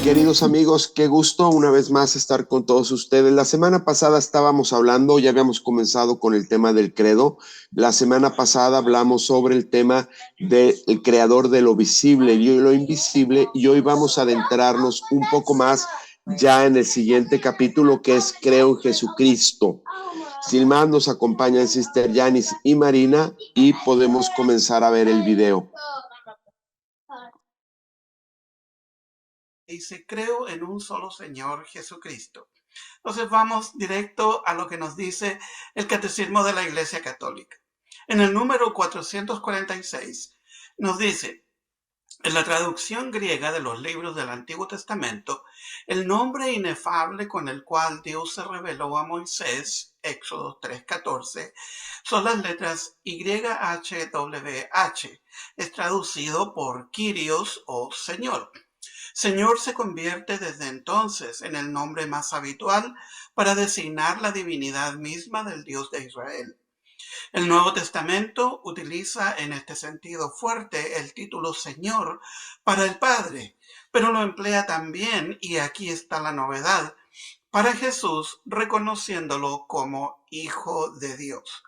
Queridos amigos, qué gusto una vez más estar con todos ustedes. La semana pasada estábamos hablando, ya habíamos comenzado con el tema del credo. La semana pasada hablamos sobre el tema del creador de lo visible y lo invisible, y hoy vamos a adentrarnos un poco más ya en el siguiente capítulo, que es Creo en Jesucristo. Sin más, nos acompañan Sister Yanis y Marina y podemos comenzar a ver el video. Dice, creo en un solo Señor Jesucristo. Entonces vamos directo a lo que nos dice el Catecismo de la Iglesia Católica. En el número 446 nos dice, en la traducción griega de los libros del Antiguo Testamento, el nombre inefable con el cual Dios se reveló a Moisés, Éxodo 3:14, son las letras YHWH. Es traducido por Kyrios o Señor. Señor se convierte desde entonces en el nombre más habitual para designar la divinidad misma del Dios de Israel. El Nuevo Testamento utiliza en este sentido fuerte el título Señor para el Padre, pero lo emplea también, y aquí está la novedad, para Jesús, reconociéndolo como Hijo de Dios.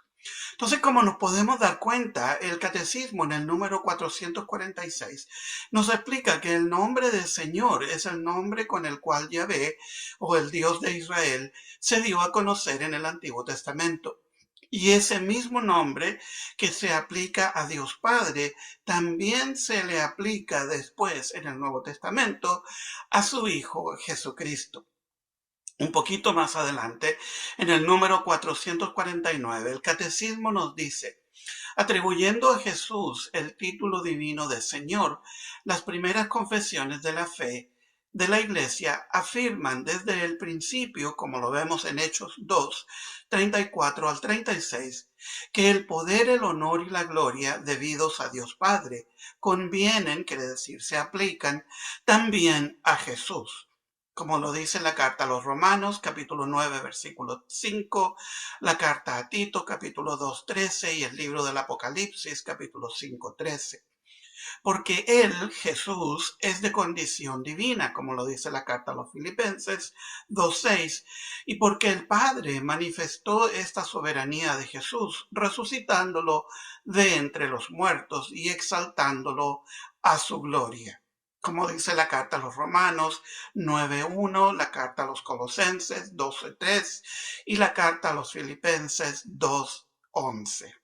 Entonces, como nos podemos dar cuenta, el Catecismo en el número 446 nos explica que el nombre del Señor es el nombre con el cual Yahvé, o el Dios de Israel, se dio a conocer en el Antiguo Testamento. Y ese mismo nombre que se aplica a Dios Padre, también se le aplica después en el Nuevo Testamento a su Hijo Jesucristo. Un poquito más adelante, en el número 449, el Catecismo nos dice, atribuyendo a Jesús el título divino de Señor, las primeras confesiones de la fe de la Iglesia afirman desde el principio, como lo vemos en Hechos 2, 34 al 36, que el poder, el honor y la gloria debidos a Dios Padre convienen, quiere decir, se aplican también a Jesús, como lo dice la carta a los Romanos, capítulo 9, versículo 5, la carta a Tito, capítulo 2, 13, y el libro del Apocalipsis, capítulo 5, 13. Porque Él, Jesús, es de condición divina, como lo dice la carta a los Filipenses 2, 6, y porque el Padre manifestó esta soberanía de Jesús, resucitándolo de entre los muertos y exaltándolo a su gloria, como dice la carta a los Romanos 9:1, la carta a los Colosenses 12:3 y la carta a los Filipenses 2:11.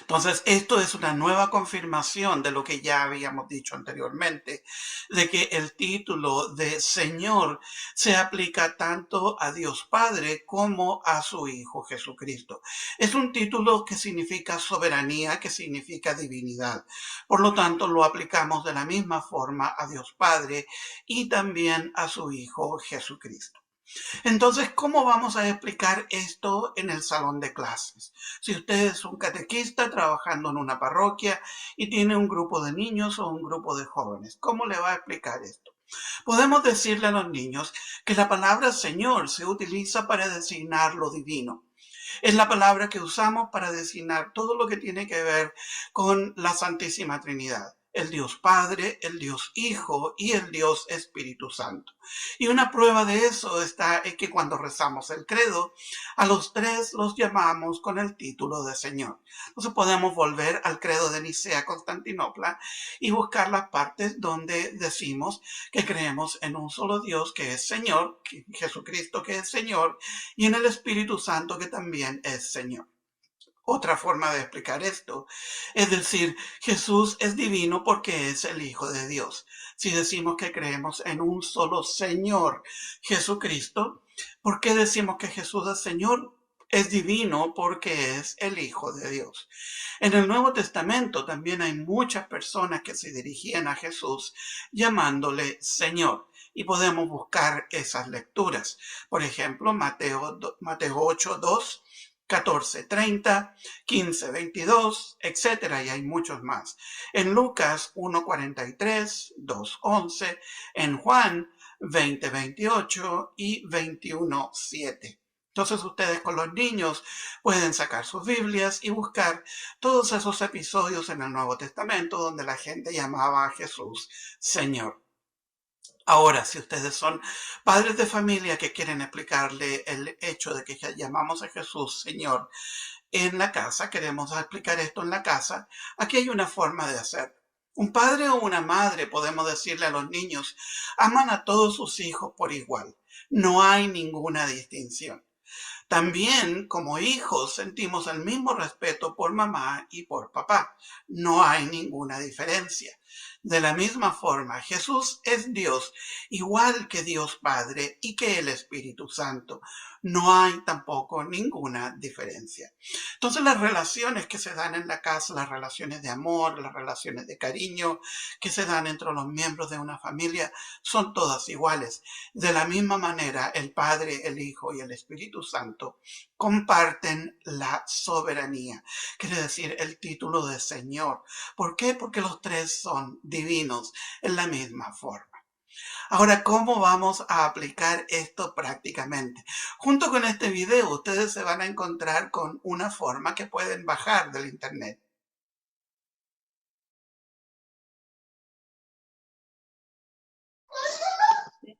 Entonces, esto es una nueva confirmación de lo que ya habíamos dicho anteriormente, de que el título de Señor se aplica tanto a Dios Padre como a su Hijo Jesucristo. Es un título que significa soberanía, que significa divinidad. Por lo tanto, lo aplicamos de la misma forma a Dios Padre y también a su Hijo Jesucristo. Entonces, ¿cómo vamos a explicar esto en el salón de clases? Si usted es un catequista trabajando en una parroquia y tiene un grupo de niños o un grupo de jóvenes, ¿cómo le va a explicar esto? Podemos decirle a los niños que la palabra Señor se utiliza para designar lo divino. Es la palabra que usamos para designar todo lo que tiene que ver con la Santísima Trinidad. El Dios Padre, el Dios Hijo y el Dios Espíritu Santo. Y una prueba de eso está en que cuando rezamos el credo, a los tres los llamamos con el título de Señor. Entonces podemos volver al credo de Nicea, Constantinopla, y buscar las partes donde decimos que creemos en un solo Dios que es Señor, Jesucristo que es Señor, y en el Espíritu Santo que también es Señor. Otra forma de explicar esto es decir, Jesús es divino porque es el Hijo de Dios. Si decimos que creemos en un solo Señor, Jesucristo, ¿por qué decimos que Jesús es Señor? Es divino porque es el Hijo de Dios. En el Nuevo Testamento también hay muchas personas que se dirigían a Jesús llamándole Señor. Y podemos buscar esas lecturas. Por ejemplo, Mateo 8, 2, 14:30, 15:22, etcétera, y hay muchos más. En Lucas 1:43, 2:11, en Juan 20:28 y 21:7. Entonces ustedes con los niños pueden sacar sus Biblias y buscar todos esos episodios en el Nuevo Testamento donde la gente llamaba a Jesús Señor. Ahora, si ustedes son padres de familia que quieren explicarle el hecho de que llamamos a Jesús Señor en la casa, queremos explicar esto en la casa, aquí hay una forma de hacer. Un padre o una madre podemos decirle a los niños, aman a todos sus hijos por igual. No hay ninguna distinción. También, como hijos, sentimos el mismo respeto por mamá y por papá. No hay ninguna diferencia. De la misma forma, Jesús es Dios, igual que Dios Padre y que el Espíritu Santo. No hay tampoco ninguna diferencia. Entonces, las relaciones que se dan en la casa, las relaciones de amor, las relaciones de cariño que se dan entre los miembros de una familia, son todas iguales. De la misma manera, el Padre, el Hijo y el Espíritu Santo comparten la soberanía, quiere decir el título de Señor. ¿Por qué? Porque los tres son divinos en la misma forma. Ahora, ¿cómo vamos a aplicar esto prácticamente? Junto con este video, ustedes se van a encontrar con una forma que pueden bajar del internet.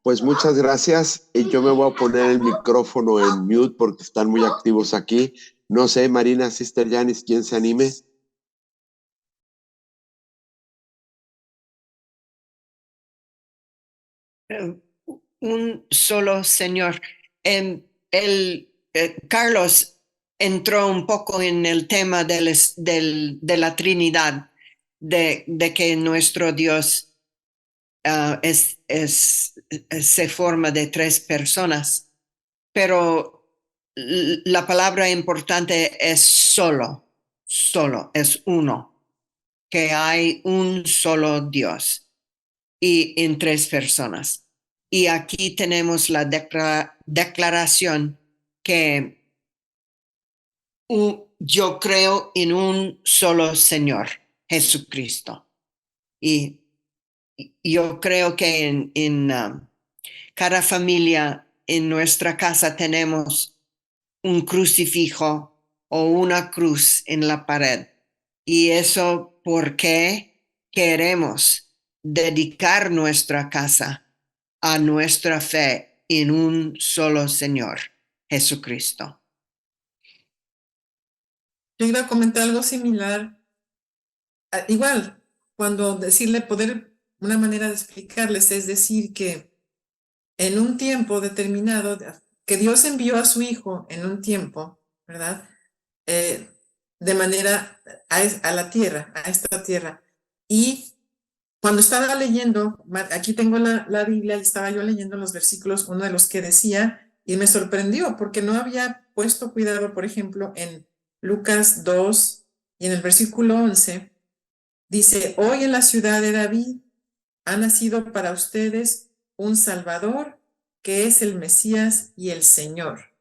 Pues muchas gracias. Y yo me voy a poner el micrófono en mute porque están muy activos aquí. No sé, Marina, Sister Janice, ¿quién se anime? Un solo Señor. Carlos entró un poco en el tema de la Trinidad, de que nuestro Dios se forma de tres personas, pero la palabra importante es solo, es uno, que hay un solo Dios y en tres personas. Y aquí tenemos la declaración que yo creo en un solo Señor, Jesucristo. Y yo creo que en cada familia en nuestra casa tenemos un crucifijo o una cruz en la pared. Y eso porque queremos dedicar nuestra casa a nuestra fe en un solo Señor, Jesucristo. Yo iba a comentar algo similar. Igual, cuando decirle poder, una manera de explicarles es decir que en un tiempo determinado, que Dios envió a su Hijo en un tiempo, ¿verdad? De manera a la tierra, a esta tierra. Y cuando estaba leyendo, aquí tengo la Biblia y estaba yo leyendo los versículos, uno de los que decía, y me sorprendió porque no había puesto cuidado, por ejemplo, en Lucas 2 y en el versículo 11, dice, hoy en la ciudad de David ha nacido para ustedes un Salvador que es el Mesías y el Señor.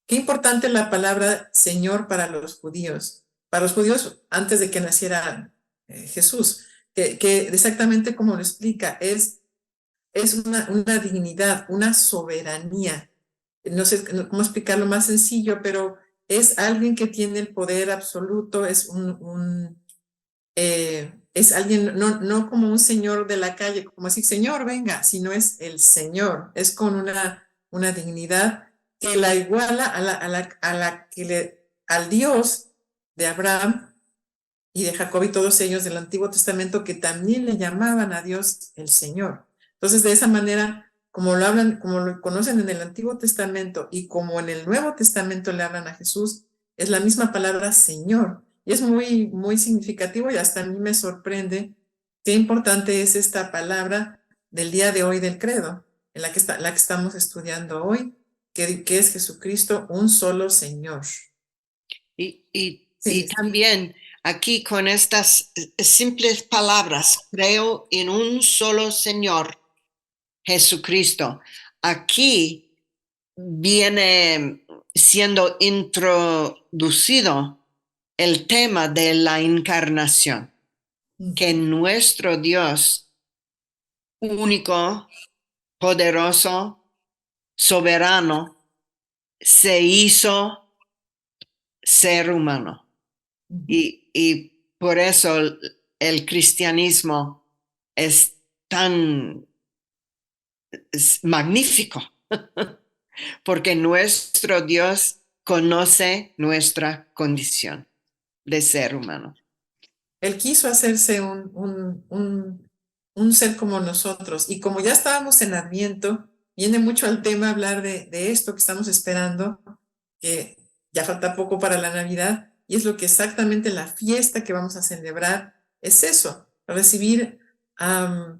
Qué importante la palabra Señor para los judíos. Para los judíos antes de que naciera Jesús, que exactamente como lo explica, es una dignidad, una soberanía. No sé cómo explicarlo más sencillo, pero es alguien que tiene el poder absoluto, es alguien, no como un señor de la calle, como decir, señor, venga, sino es el señor, es con una dignidad que la iguala al Dios de Abraham y de Jacob y todos ellos del Antiguo Testamento que también le llamaban a Dios el Señor. Entonces, de esa manera, como lo hablan, como lo conocen en el Antiguo Testamento y como en el Nuevo Testamento le hablan a Jesús, es la misma palabra Señor. Y es muy, muy significativo y hasta a mí me sorprende qué importante es esta palabra del día de hoy del credo, en la que estamos estudiando hoy, que es Jesucristo, un solo Señor. Y también aquí con estas simples palabras, creo en un solo Señor, Jesucristo. Aquí viene siendo introducido el tema de la encarnación, que nuestro Dios único, poderoso, soberano, se hizo ser humano. Y por eso el cristianismo es tan es magnífico, porque nuestro Dios conoce nuestra condición de ser humano. Él quiso hacerse un ser como nosotros. Y como ya estábamos en Adviento, viene mucho al tema hablar de esto que estamos esperando, que ya falta poco para la Navidad, y es lo que exactamente la fiesta que vamos a celebrar es eso, recibir a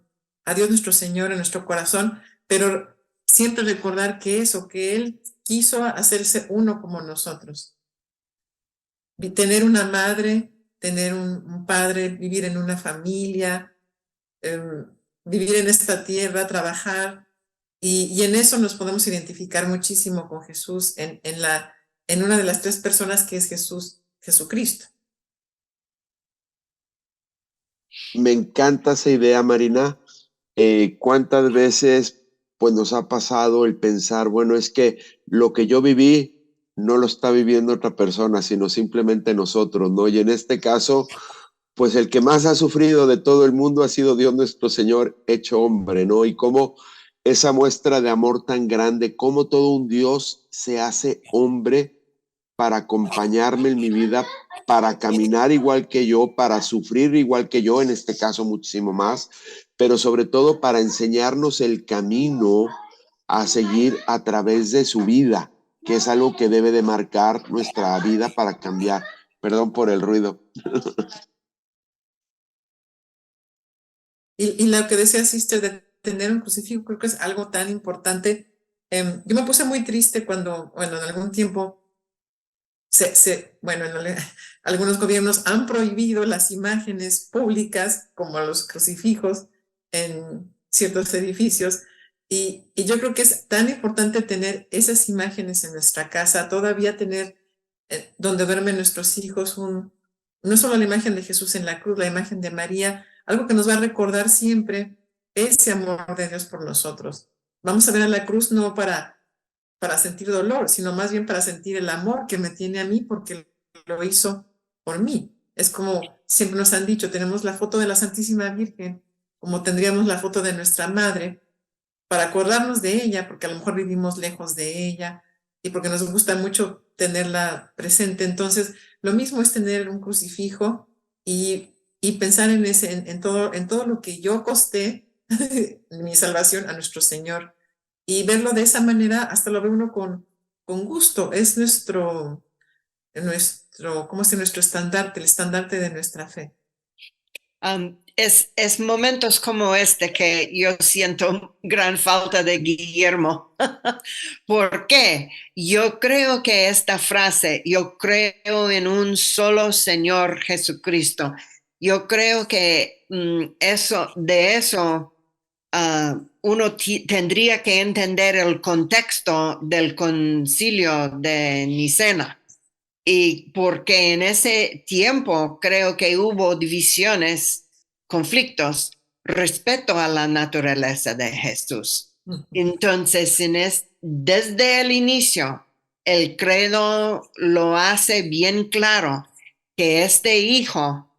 Dios nuestro Señor en nuestro corazón, pero siempre recordar que eso, que Él quiso hacerse uno como nosotros. Tener una madre, tener un padre, vivir en una familia, vivir en esta tierra, trabajar, y en eso nos podemos identificar muchísimo con Jesús, en una de las tres personas que es Jesucristo. Me encanta esa idea, Marina. ¿Cuántas veces pues nos ha pasado el pensar, bueno, es que lo que yo viví no lo está viviendo otra persona, sino simplemente nosotros, ¿no? Y en este caso, pues el que más ha sufrido de todo el mundo ha sido Dios nuestro Señor hecho hombre, ¿no? Y cómo esa muestra de amor tan grande, cómo todo un Dios se hace hombre para acompañarme en mi vida, para caminar igual que yo, para sufrir igual que yo, en este caso muchísimo más, pero sobre todo para enseñarnos el camino a seguir a través de su vida, que es algo que debe de marcar nuestra vida para cambiar. Perdón por el ruido. Y lo que decía Sister de tener un crucifijo, creo que es algo tan importante. Yo me puse muy triste cuando, bueno, en algún tiempo bueno, algunos gobiernos han prohibido las imágenes públicas, como los crucifijos, en ciertos edificios. Y yo creo que es tan importante tener esas imágenes en nuestra casa, todavía tener donde duermen nuestros hijos, no solo la imagen de Jesús en la cruz, la imagen de María, algo que nos va a recordar siempre ese amor de Dios por nosotros. Vamos a ver a la cruz no para sentir dolor, sino más bien para sentir el amor que me tiene a mí porque lo hizo por mí. Es como siempre nos han dicho, tenemos la foto de la Santísima Virgen, como tendríamos la foto de nuestra madre, para acordarnos de ella, porque a lo mejor vivimos lejos de ella y porque nos gusta mucho tenerla presente. Entonces, lo mismo es tener un crucifijo y pensar en todo lo que yo costé, mi salvación a nuestro Señor. Y verlo de esa manera, hasta lo ve uno con gusto. Es ¿cómo es? Nuestro estandarte, el estandarte de nuestra fe. Es momentos como este que yo siento gran falta de Guillermo. ¿Por qué? Yo creo que esta frase, yo creo en un solo Señor Jesucristo, yo creo que de eso uno tendría que entender el contexto del concilio de Nicena. Y porque en ese tiempo creo que hubo divisiones, conflictos respecto a la naturaleza de Jesús. Entonces, desde el inicio, el credo lo hace bien claro que este hijo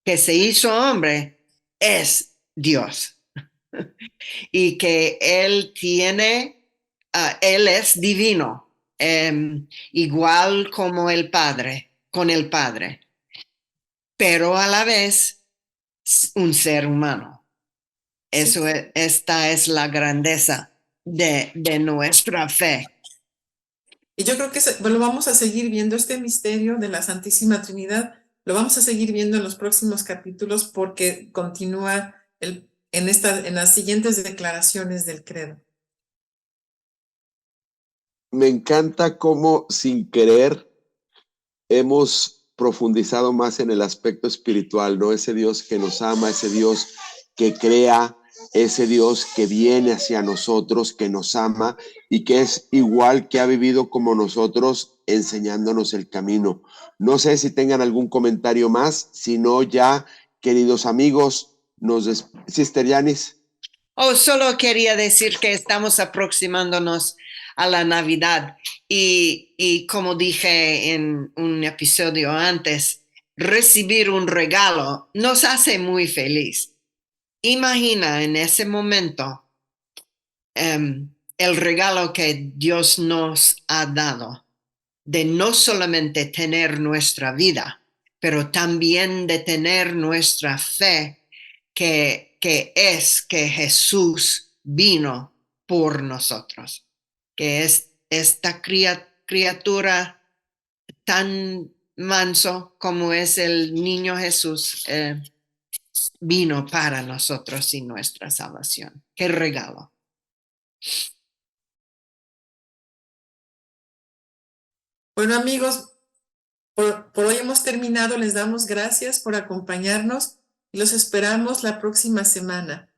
que se hizo hombre es Dios y que él es divino, igual como el Padre, con el Padre, pero a la vez un ser humano. Sí. Esta es la grandeza de nuestra fe. Y yo creo que lo vamos a seguir viendo, este misterio de la Santísima Trinidad, lo vamos a seguir viendo en los próximos capítulos porque continúa en las siguientes declaraciones del credo. Me encanta cómo sin querer hemos profundizado más en el aspecto espiritual, ¿no? Ese Dios que nos ama, ese Dios que crea, ese Dios que viene hacia nosotros, que nos ama y que es igual, que ha vivido como nosotros, enseñándonos el camino. No sé si tengan algún comentario más, si no ya, queridos amigos, Sister Yanis. Solo quería decir que estamos aproximándonos a la Navidad y como dije en un episodio antes, recibir un regalo nos hace muy feliz. Imagina en ese momento el regalo que Dios nos ha dado, de no solamente tener nuestra vida, pero también de tener nuestra fe, que es que Jesús vino por nosotros, que es esta criatura tan manso como es el niño Jesús, vino para nosotros y nuestra salvación. ¡Qué regalo! Bueno, amigos, por hoy hemos terminado. Les damos gracias por acompañarnos y los esperamos la próxima semana.